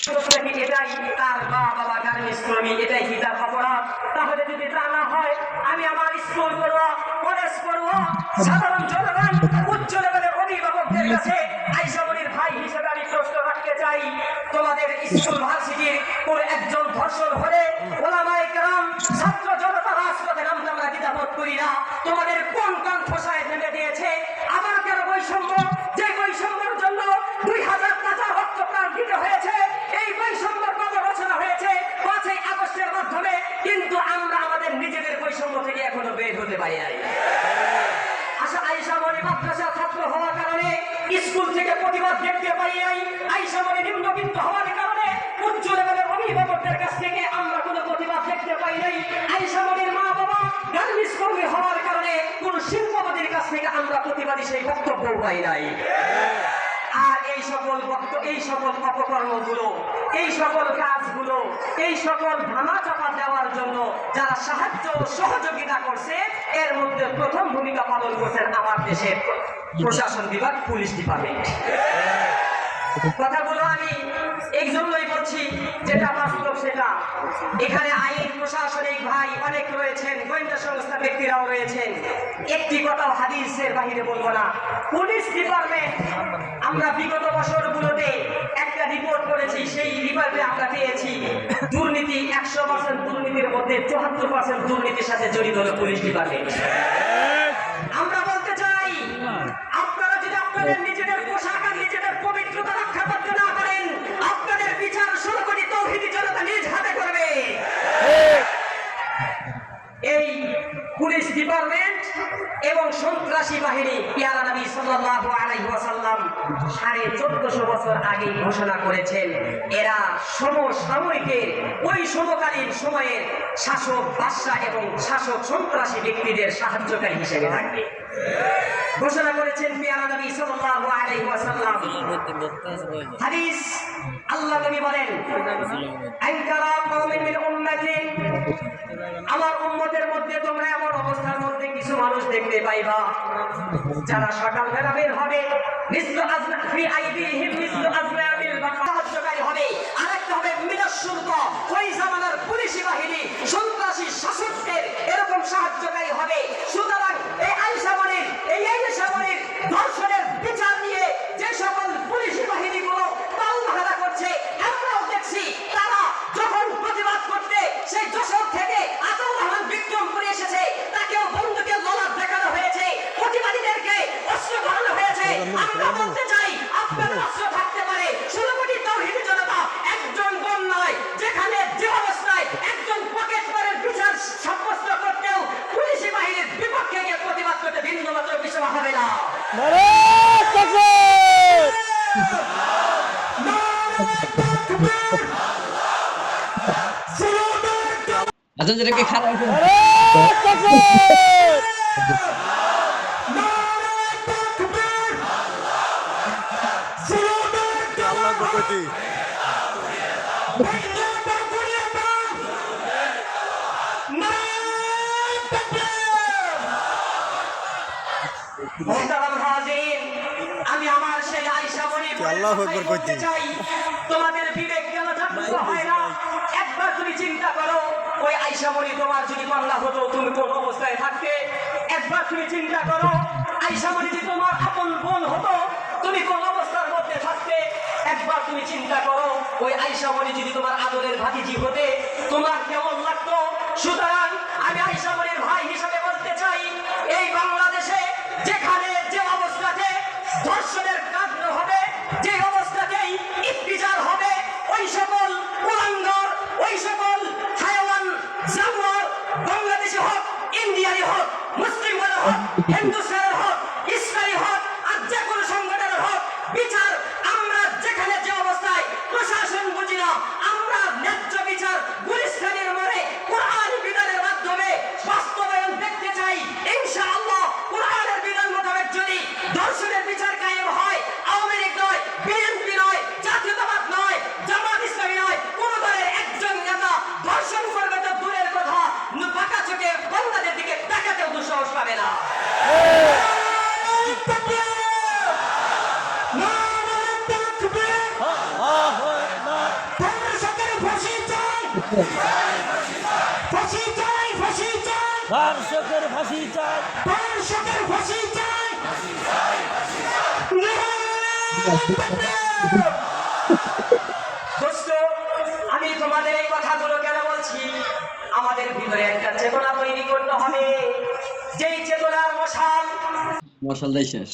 এটাই তার বাবা গার্মেন্টস কর্মী, এটাই কি তার অপরাধ? তাহলে যদি তা না হয়, আমি আমার স্কুল পড়ুয়া, কলেজ পড়ুয়া, সাধারণ জনগণ, উচ্চ লেভেলের অভিভাবকদের কাছে আইসামনির ভাই হিসেবে আমি প্রশ্ন রাখতে চাই, তোমাদের স্কুল ভার্সিটির কোন একজন ধর্ষণ হলে ওলামায়ে কেরাম, ছাত্র জনতা রাজপথে নামতে আমরা দ্বিধাবোধ করি না। তোমাদের কোন কণ্ঠস্বরে নেমে দিয়েছে আমাদের বৈষম্য, যে বৈষম্যের জন্য 2000 টাকা রক্তপ্রাণ দিতে হয়েছে, এই বৈষম্যের কথা রচনা হয়েছে 5ই আগস্টের মাধ্যমে, কিন্তু আমরা আমাদের নিজেদের বৈষম্য থেকে এখনো বের হতে পারি নাই। আইসামনি মাদ্রাসা ছাত্র হওয়ার কারণে স্কুল থেকে প্রতিবাদ দেখতে পারি নাই, আইসামনি নিম্নবিত্ত হওয়ার কারণে উচ্চ লেভেলের অভিভাবকদের কাছ থেকে আমরা কোনো প্রতিবাদ দেখতে পাই নাই, আইসামনির মা বাবা গার্মেন্টস কর্মী হওয়ার কারণে কোন শিল্পপতির কাছ থেকে আমরা প্রতিবাদী সেই বক্তব্য পাই নাই। আর এই সকল অপকর্মগুলো, এই সকল কাজগুলো, এই সকল ধামাচাপা দেওয়ার জন্য যারা সাহায্য সহযোগিতা করছে, এর মধ্যে প্রথম ভূমিকা পালন করছেন আমার দেশের প্রশাসন বিভাগ, পুলিশ ডিপার্টমেন্ট। কথাগুলো আমি এই জন্যই বলছি যেটা বাস্তব সেটা। এখানে আইন প্রশাসনিক ভাই অনেক রয়েছেন, গোয়েন্দা সংস্থা ব্যক্তিরাও রয়েছেন, একটি কথাও হাদিসের বাহিরে বলবো না। পুলিশ ডিপার্টমেন্ট, আমরা বিগত বছরগুলোতে একটা রিপোর্ট করেছি, সেই রিপোর্টে আমরা পেয়েছি দুর্নীতি 100% দুর্নীতির মধ্যে 74% দুর্নীতির সাথে জড়িত হলো পুলিশ ডিপার্টমেন্ট। আমরা বলতে চাই, আপনারা যদি আপনাদের নিজেদের পোশাক আর নিজেদের পবিত্রতা রক্ষা করতে না পারেন, আপনাদের বিচার 16 কোটি তৌহিদি জনতা নিজ হাতে করবে। এই পুলিশ ডিপার্টমেন্ট এবং সন্ত্রাসী বাহিনী পেয়ারা নবী সাল্লাল্লাহু আলাইহি ওয়াসাল্লাম 1450 বছর আগে ঘোষণা করেছেন, এরা সমসাময়িকের ওই সমকালীন সময়ের শাসক বাদশা এবং শাসক সন্ত্রাসী ব্যক্তিদের সাহায্যকারী হিসেবে থাকবে। ঘোষণা করেছেন পেয়ারা নবী সাল্লাল্লাহু আলাইহি ওয়াসাল্লাম। হাদিস, আল্লাহ নবী বলেন, আনকারা কওমিন মিন উম্মতি, আমার উম্মতের মধ্যে তোমরা এমন অবস্থার মধ্যে কিছু মানুষ দেখতে পাইবা যারা সকালবেলা বের হবে, মিসলু আজনাফি আইদিহিম মিসলু আজনাবিল বাকর, সাহায্যকারী হবে। আরেকটা হবে মিনাশ শুরতা, ওই জামানার পুলিশি বাহিনী সন্ত্রাসী শাসকদের এরকম সাহায্যকারী হবে। সুতরাং এই আইসামনির ধর্ষণের বিচার নিয়ে যে সকল পুলিশি বাহিনীগুলো পালহারা করছে, আমরাও দেখছি তারা যখন প্রতিবাদ করতে সেই যশোর থেকে আতাউর রহমান বিক্রম করে এসেছে, তাকেও বন্দুকের ললাট দেখানো হয়েছে, প্রতিবাদীদেরকে অস্ত্র ধরানো হয়েছে। আমরা বলতে চাই, আপনার অস্ত্র থাকতে পারে, 16 কোটি তৌহিদি জনতা একজন বোন নয়, যেখানে যে অবস্থায় একজন পকেট মারের বিচার সাব্যস্ত করতেও পুলিশি বাহিনীর বিপক্ষে গিয়ে প্রতিবাদ করতে বিন্দুমাত্র পিছপা হবে না। আচ্ছা, যেটাকে খারাপ আমি আমার সেই আইসামনি বলতে চাই, তোমাদের বিবেক কেন জাগ্রত হয় না? একবার তুমি চিন্তা করো, ওই আইসামনি তোমার যদি বাংলা হতো, তুমি কোন অবস্থায় থাকতে? একবার তুমি চিন্তা করো, আইসামনি যদি তোমার আপন বোন হতো, তুমি কোন অবস্থার মধ্যে থাকতে? একবার তুমি চিন্তা করো, ওই আইসামনি যদি তোমার আদরের ভাতিজি হতে, তোমার কেমন লাগতো? সুতরাং আমি আইসামনির ভাই হিসাবে বলতে চাই, এই বাংলাদেশে যেখানে যে অবস্থাতে ধর্ষণের কাণ্ড হবে, যে অবস্থাতেই ইফতিজার হবে, ওই সকল কুলাঙ্গার, ওই সকল হায়াওয়ান জানোয়ার, বাংলাদেশি হোক, ইন্ডিয়ানি হোক, মুসলিম হোক, হিন্দুস্তানের হোক, ইসরায়েলি হোক, আর যে কোনো সংগঠনের হোক, বিচার আমরা যেখানে যে অবস্থায় প্রশাসন বুঝি না, আমরা ন্যায্য বিচার গুলিস্তানের মোড়ে কোরআন বিধানের মাধ্যমে ধর্ষকের ফাঁসি চাই, ধর্ষকের ফাঁসি চাই। দোস্ত, আমি তোমাদের এই কথাগুলো কেন বলছি? আমাদের ভিতরে একটা চেতনা তৈরি করতে হবে, যেই চেতনার মশাল মশালটাই শেষ।